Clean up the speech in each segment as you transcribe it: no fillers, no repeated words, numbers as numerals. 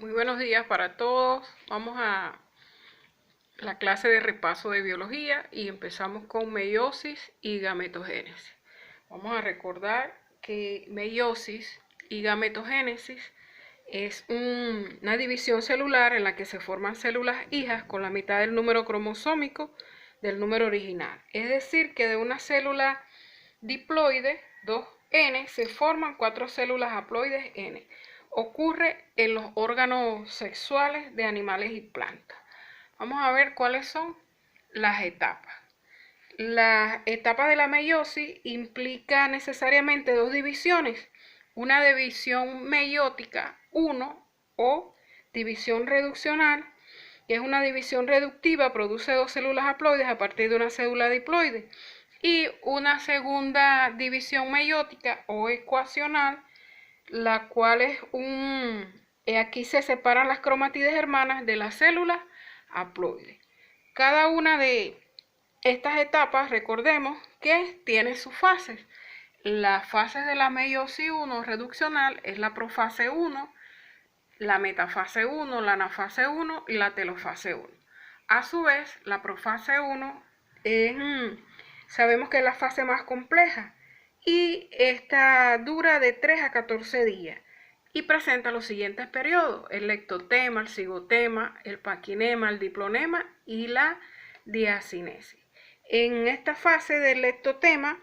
Muy buenos días para todos. Vamos a la clase de repaso de biología y empezamos con meiosis y gametogénesis. Vamos a recordar que meiosis y gametogénesis es una división celular en la que se forman células hijas con la mitad del número cromosómico del número original. Es decir, que de una célula diploide 2N se forman 4 células haploides N. Ocurre en los órganos sexuales de animales y plantas. Vamos a ver cuáles son las etapas. La etapa de la meiosis implica necesariamente dos divisiones, una división meiótica 1 o división reduccional, que es una división reductiva, produce dos células haploides a partir de una célula diploide, y una segunda división meiótica o ecuacional, la cual es aquí se separan las cromatides hermanas de las células haploides. Cada una de estas etapas, recordemos que tiene sus fases. Las fases de la meiosis 1 reduccional es la profase 1, la metafase 1, la anafase 1 y la telofase 1. A su vez, la profase 1 sabemos que es la fase más compleja y esta dura de 3 a 14 días y presenta los siguientes periodos: el lectotema, el cigotema, el paquinema, el diplonema y la diacinesis. En esta fase del lectotema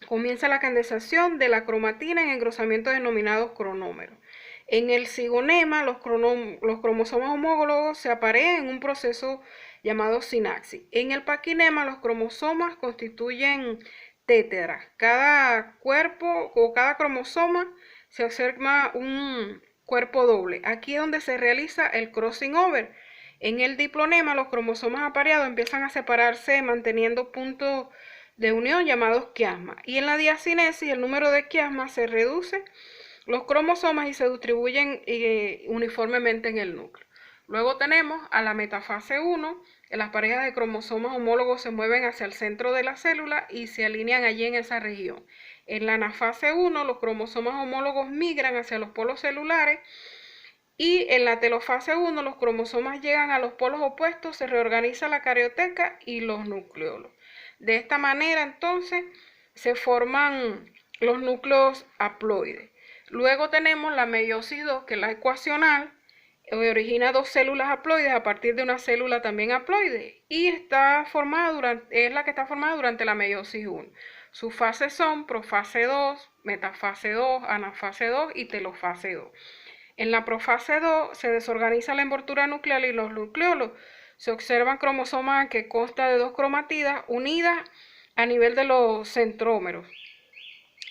comienza la condensación de la cromatina en engrosamientos denominados cronómeros. En el cigonema, los cromosomas homólogos se aparean en un proceso llamado sinapsis. En el paquinema, los cromosomas constituyen téteras. Cada cuerpo o cada cromosoma se observa un cuerpo doble. Aquí es donde se realiza el crossing over. En el diplonema, los cromosomas apareados empiezan a separarse manteniendo puntos de unión llamados quiasmas. Y en la diacinesis, el número de quiasmas se reduce los cromosomas y se distribuyen uniformemente en el núcleo. Luego tenemos a la metafase 1, que las parejas de cromosomas homólogos se mueven hacia el centro de la célula y se alinean allí en esa región. En la anafase 1, los cromosomas homólogos migran hacia los polos celulares y en la telofase 1, los cromosomas llegan a los polos opuestos, se reorganiza la carioteca y los nucleolos. De esta manera, entonces, se forman los núcleos haploides. Luego tenemos la meiosis 2, que es la ecuacional, origina dos células haploides a partir de una célula también haploide y es la que está formada durante la meiosis 1. Sus fases son profase 2, metafase 2, anafase 2 y telofase 2. En la profase 2 se desorganiza la envoltura nuclear y los nucleolos. Se observan cromosomas que constan de dos cromatidas unidas a nivel de los centrómeros.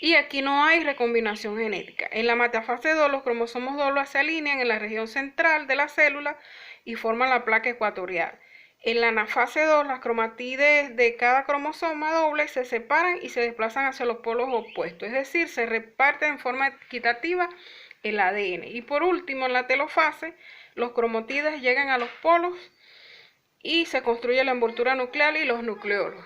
Y aquí no hay recombinación genética. En la metafase 2, los cromosomas dobles se alinean en la región central de la célula y forman la placa ecuatorial. En la anafase 2, las cromatides de cada cromosoma doble se separan y se desplazan hacia los polos opuestos, es decir, se reparten en forma equitativa el ADN. Y por último, en la telofase, los cromatides llegan a los polos y se construye la envoltura nuclear y los nucleolos.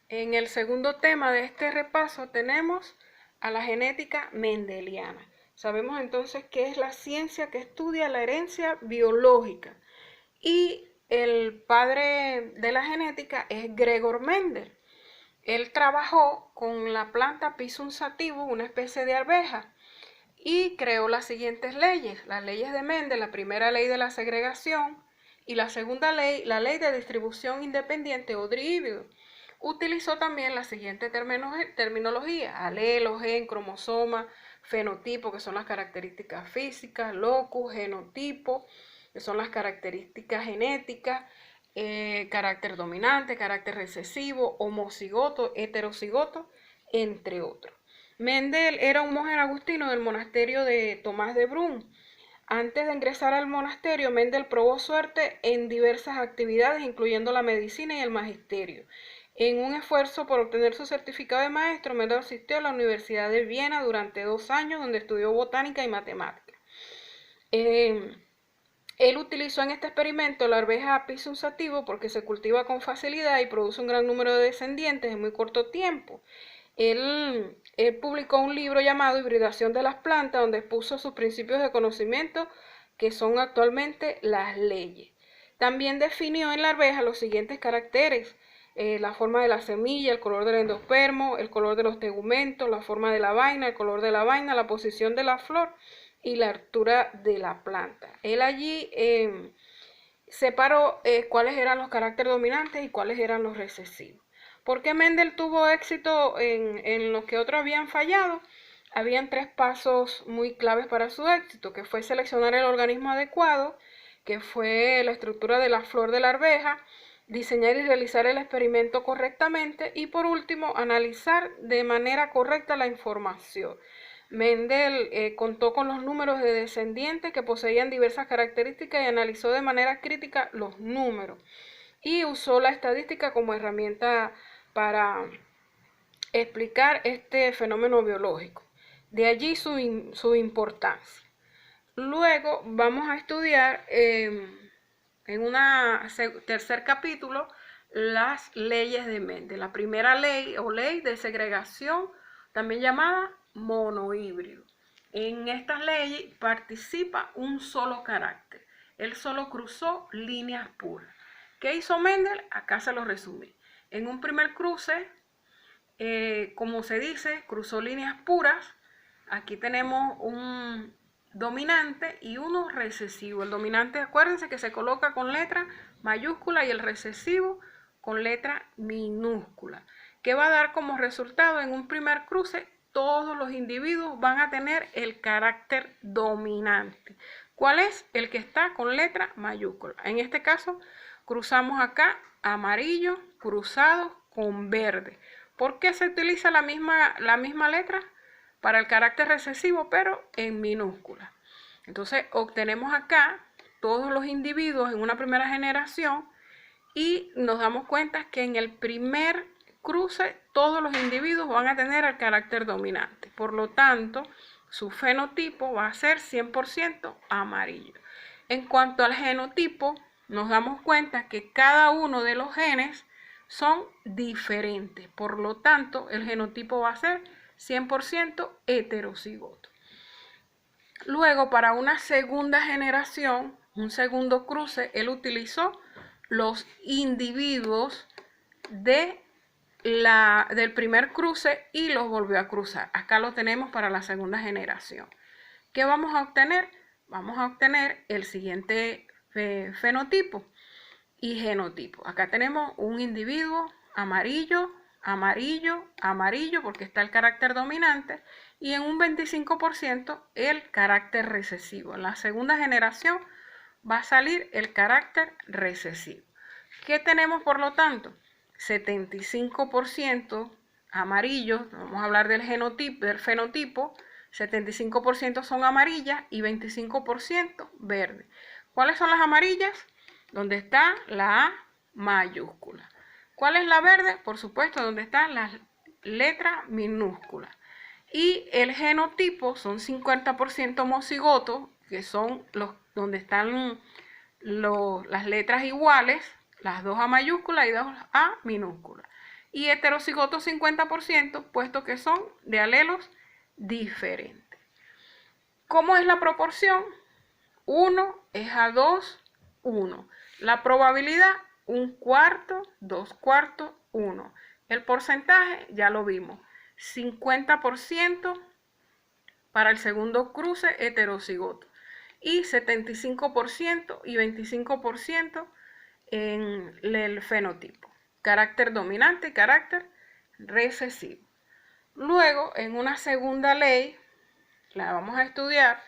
En el segundo tema de este repaso tenemos a la genética mendeliana. Sabemos entonces que es la ciencia que estudia la herencia biológica y el padre de la genética es Gregor Mendel. Él trabajó con la planta Pisum sativum, una especie de arveja, y creó las siguientes leyes. Las leyes de Mendel: la primera ley de la segregación y la segunda ley, la ley de distribución independiente o híbrido. Utilizó también la siguiente terminología: alelo, gen, cromosoma, fenotipo, que son las características físicas, locus, genotipo, que son las características genéticas, carácter dominante, carácter recesivo, homocigoto, heterocigoto, entre otros. Mendel era un monje agustino del monasterio de Tomás de Brun. Antes de ingresar al monasterio, Mendel probó suerte en diversas actividades, incluyendo la medicina y el magisterio. En un esfuerzo por obtener su certificado de maestro, Mendel asistió a la Universidad de Viena durante 2 años, donde estudió botánica y matemática. Él utilizó en este experimento la arveja Pisum sativum porque se cultiva con facilidad y produce un gran número de descendientes en muy corto tiempo. Él él publicó un libro llamado Hibridación de las plantas, donde expuso sus principios de conocimiento, que son actualmente las leyes. También definió en la arveja los siguientes caracteres: la forma de la semilla, el color del endospermo, el color de los tegumentos, la forma de la vaina, el color de la vaina, la posición de la flor y la altura de la planta. Él allí separó cuáles eran los caracteres dominantes y cuáles eran los recesivos. ¿Por qué Mendel tuvo éxito en lo que otros habían fallado? Habían 3 pasos muy claves para su éxito, que fue seleccionar el organismo adecuado, que fue la estructura de la flor de la arveja, diseñar y realizar el experimento correctamente y por último analizar de manera correcta la información. Mendel contó con los números de descendientes que poseían diversas características y analizó de manera crítica los números y usó la estadística como herramienta para explicar este fenómeno biológico. De allí su importancia. Luego vamos a estudiar en un tercer capítulo las leyes de Mendel. La primera ley o ley de segregación, también llamada monohíbrido. En estas leyes participa un solo carácter. Él solo cruzó líneas puras. ¿Qué hizo Mendel? Acá se lo resumí. En un primer cruce, como se dice, cruzó líneas puras. Aquí tenemos un dominante y uno recesivo. El dominante, acuérdense que se coloca con letra mayúscula y el recesivo con letra minúscula. ¿Qué va a dar como resultado? En un primer cruce, todos los individuos van a tener el carácter dominante. ¿Cuál es? El que está con letra mayúscula. En este caso, cruzamos acá amarillo cruzado con verde. ¿Por qué se utiliza la misma letra? Para el carácter recesivo, pero en minúscula. Entonces obtenemos acá todos los individuos en una primera generación y nos damos cuenta que en el primer cruce todos los individuos van a tener el carácter dominante. Por lo tanto, su fenotipo va a ser 100% amarillo. En cuanto al genotipo, nos damos cuenta que cada uno de los genes son diferentes. Por lo tanto, el genotipo va a ser 100% heterocigoto. Luego, para una segunda generación, un segundo cruce, él utilizó los individuos del primer cruce y los volvió a cruzar. Acá lo tenemos para la segunda generación. ¿Qué vamos a obtener? Vamos a obtener el siguiente fenotipo y genotipo. Acá tenemos un individuo amarillo, amarillo, amarillo, porque está el carácter dominante, y en un 25% el carácter recesivo. En la segunda generación va a salir el carácter recesivo. ¿Qué tenemos por lo tanto? 75% amarillos, vamos a hablar del fenotipo, 75% son amarillas y 25% verde. ¿Cuáles son las amarillas? Donde está la A mayúscula. ¿Cuál es la verde? Por supuesto, donde están las letras minúsculas. Y el genotipo son 50% homocigotos, que son los donde están las letras iguales, las 2 A mayúscula y 2 A minúscula. Y heterocigotos 50%, puesto que son de alelos diferentes. ¿Cómo es la proporción? 1 es a 2, 1. La probabilidad, 1/4, 2/4, 1. El porcentaje, ya lo vimos, 50% para el segundo cruce heterocigoto y 75% y 25% en el fenotipo. Carácter dominante y carácter recesivo. Luego, en una segunda ley, la vamos a estudiar,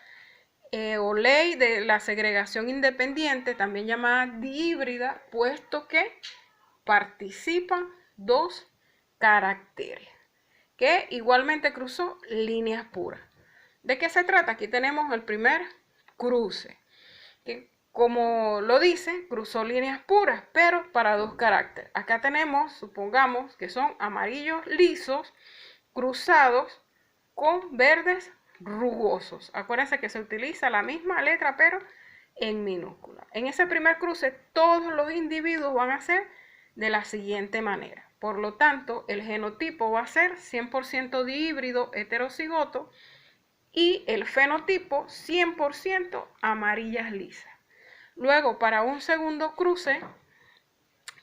o ley de la segregación independiente, también llamada dihíbrida, puesto que participan 2 caracteres, que igualmente cruzó líneas puras. ¿De qué se trata? Aquí tenemos el primer cruce, que como lo dice, cruzó líneas puras, pero para 2 caracteres. Acá tenemos, supongamos que son amarillos lisos cruzados con verdes rugosos. Acuérdense que se utiliza la misma letra, pero en minúscula. En ese primer cruce, todos los individuos van a ser de la siguiente manera. Por lo tanto, el genotipo va a ser 100% dihíbrido heterocigoto y el fenotipo 100% amarillas lisas. Luego, para un segundo cruce,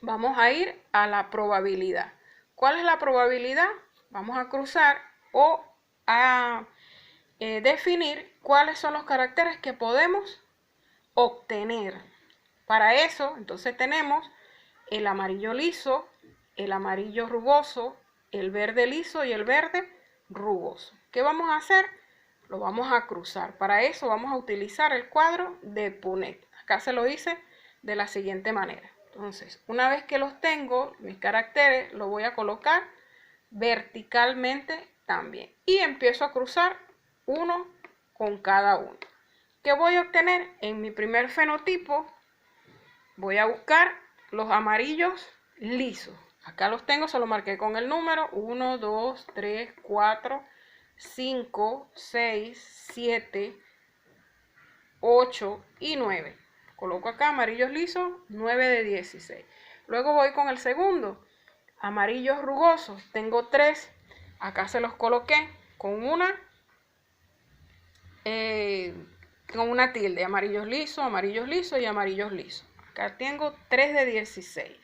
vamos a ir a la probabilidad. ¿Cuál es la probabilidad? Vamos a cruzar o a definir cuáles son los caracteres que podemos obtener. Para eso, entonces tenemos el amarillo liso, el amarillo rugoso, el verde liso y el verde rugoso. ¿Qué vamos a hacer? Lo vamos a cruzar. Para eso vamos a utilizar el cuadro de Punnett. Acá se lo hice de la siguiente manera. Entonces, una vez que los tengo, mis caracteres, los voy a colocar verticalmente también. Y empiezo a cruzar uno con cada uno. ¿Qué voy a obtener? En mi primer fenotipo voy a buscar los amarillos lisos. Acá los tengo, se los marqué con el número 1, 2, 3, 4, 5, 6, 7, 8 y 9. Coloco acá amarillos lisos, 9 de 16. Luego voy con el segundo. Amarillos rugosos, tengo 3. Acá se los coloqué con una tilde. Amarillos lisos y amarillos lisos. Acá tengo 3 de 16.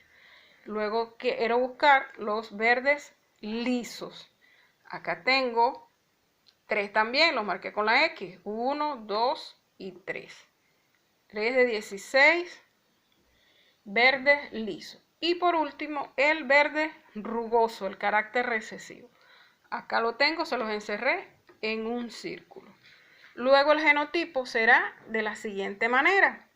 Luego quiero buscar los verdes lisos. Acá tengo 3 también, los marqué con la X. 1, 2 y 3. 3 de 16 verdes lisos. Y por último, el verde rugoso, el carácter recesivo. Acá lo tengo, se los encerré en un círculo. Luego el genotipo será de la siguiente manera.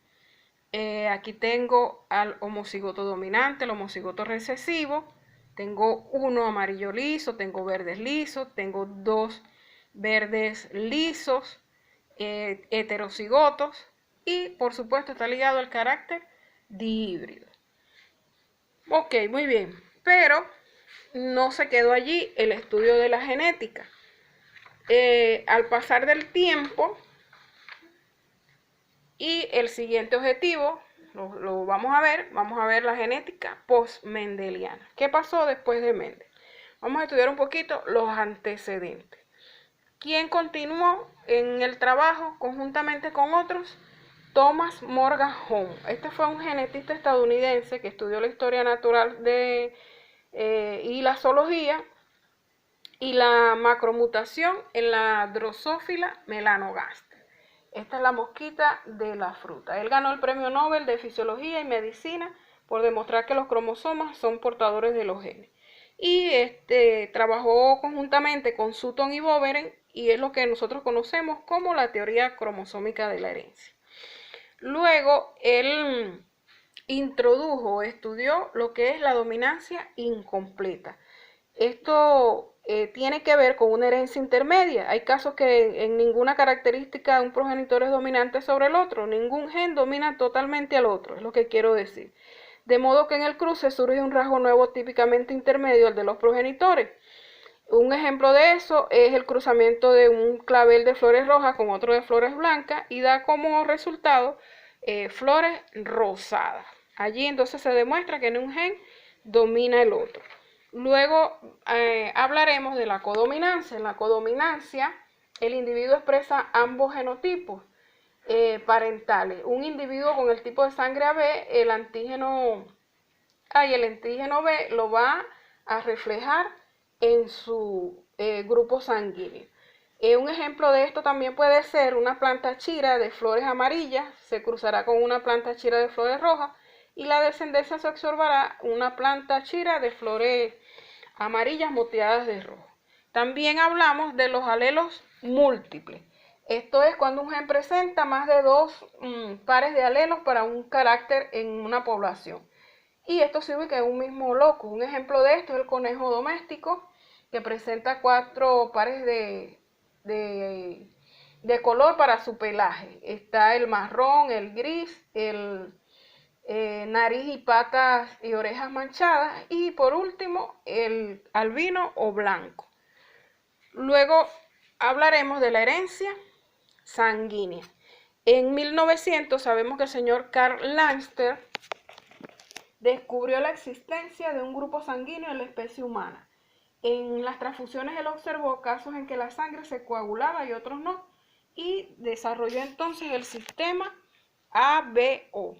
Aquí tengo al homocigoto dominante, el homocigoto recesivo. Tengo 1 amarillo liso, tengo verdes lisos, tengo 2 verdes lisos, heterocigotos. Y por supuesto está ligado al carácter dihíbrido. Ok, muy bien. Pero no se quedó allí el estudio de la genética. Al pasar del tiempo y el siguiente objetivo, lo vamos a ver la genética post-mendeliana. ¿Qué pasó después de Mendel? Vamos a estudiar un poquito los antecedentes. ¿Quién continuó en el trabajo conjuntamente con otros? Thomas Morgan Home. Este fue un genetista estadounidense que estudió la historia natural y la zoología y la macromutación en la Drosophila melanogaster. Esta es la mosquita de la fruta. Él ganó el premio Nobel de Fisiología y Medicina por demostrar que los cromosomas son portadores de los genes. Y trabajó conjuntamente con Sutton y Boveren y es lo que nosotros conocemos como la teoría cromosómica de la herencia. Luego él estudió lo que es la dominancia incompleta. Esto tiene que ver con una herencia intermedia. Hay casos que en ninguna característica de un progenitor es dominante sobre el otro. Ningún gen domina totalmente al otro, es lo que quiero decir. De modo que en el cruce surge un rasgo nuevo típicamente intermedio al de los progenitores. Un ejemplo de eso es el cruzamiento de un clavel de flores rojas con otro de flores blancas y da como resultado flores rosadas. Allí entonces se demuestra que en un gen domina el otro. Luego hablaremos de la codominancia. En la codominancia el individuo expresa ambos genotipos parentales. Un individuo con el tipo de sangre AB, el antígeno A y el antígeno B lo va a reflejar en su grupo sanguíneo. Un ejemplo de esto también puede ser una planta chira de flores amarillas, se cruzará con una planta chira de flores rojas y la descendencia se observará una planta chira de flores amarillas moteadas de rojo. También hablamos de los alelos múltiples. Esto es cuando un gen presenta más de 2 pares de alelos para un carácter en una población. Y esto se ubica en un mismo locus. Un ejemplo de esto es el conejo doméstico, que presenta 4 pares de color para su pelaje. Está el marrón, el gris, el nariz y patas y orejas manchadas. Y por último, el albino o blanco. Luego hablaremos de la herencia sanguínea. En 1900 sabemos que el señor Karl Landster descubrió la existencia de un grupo sanguíneo en la especie humana. En las transfusiones él observó casos en que la sangre se coagulaba y otros no, y desarrolló entonces el sistema ABO.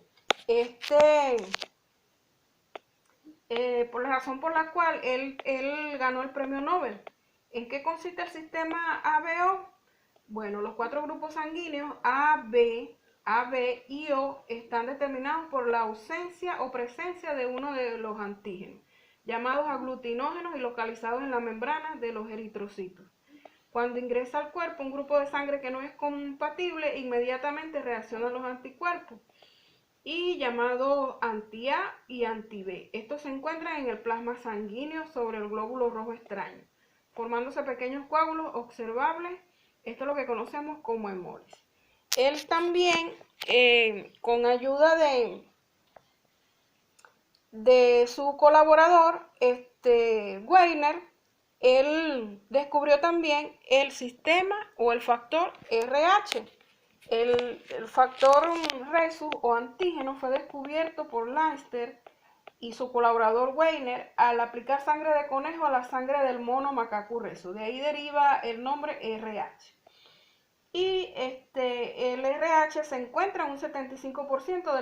Por la razón por la cual él ganó el premio Nobel. ¿En qué consiste el sistema ABO? Bueno, los 4 grupos sanguíneos AB y O están determinados por la ausencia o presencia de uno de los antígenos, llamados aglutinógenos y localizados en la membrana de los eritrocitos. Cuando ingresa al cuerpo un grupo de sangre que no es compatible, inmediatamente reaccionan los anticuerpos y llamados anti-A y anti-B. Estos se encuentran en el plasma sanguíneo sobre el glóbulo rojo extraño, formándose pequeños coágulos observables. Esto es lo que conocemos como hemólisis. Él también, con ayuda de su colaborador, Weiner, él descubrió también el sistema o el factor RH. El factor resus o antígeno fue descubierto por Lanster y su colaborador Weiner al aplicar sangre de conejo a la sangre del mono macaco resus. De ahí deriva el nombre RH. Y el RH se encuentra en un 75%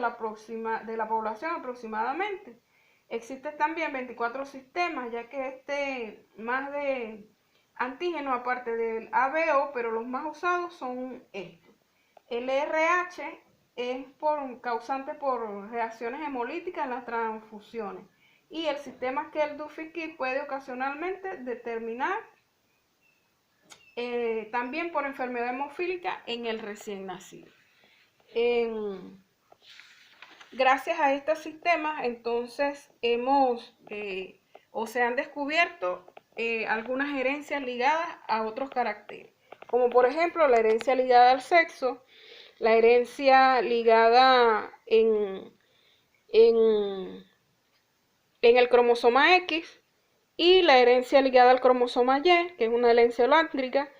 de la población aproximadamente. Existen también 24 sistemas, ya que más de antígeno aparte del ABO, pero los más usados son estos. El RH es causante por reacciones hemolíticas en las transfusiones. Y el sistema Kell-Duffield puede ocasionalmente determinar también por enfermedad hemofílica en el recién nacido. Gracias a estos sistemas, entonces se han descubierto algunas herencias ligadas a otros caracteres, como por ejemplo la herencia ligada al sexo, la herencia ligada en el cromosoma X y la herencia ligada al cromosoma Y, que es una herencia holártrica,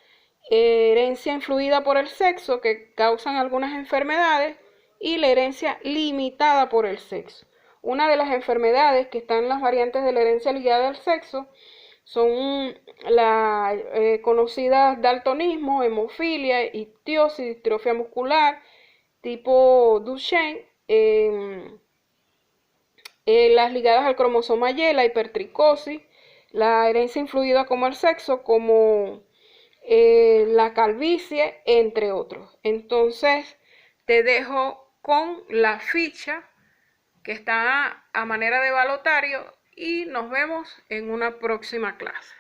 herencia influida por el sexo, que causan algunas enfermedades, y la herencia limitada por el sexo. Una de las enfermedades que están en las variantes de la herencia ligada al sexo son las conocidas daltonismo, hemofilia, ictiosis, distrofia muscular, tipo Duchenne, las ligadas al cromosoma Y, la hipertricosis, la herencia influida como el sexo, como la calvicie, entre otros. Entonces, te dejo con la ficha que está a manera de balotario y nos vemos en una próxima clase.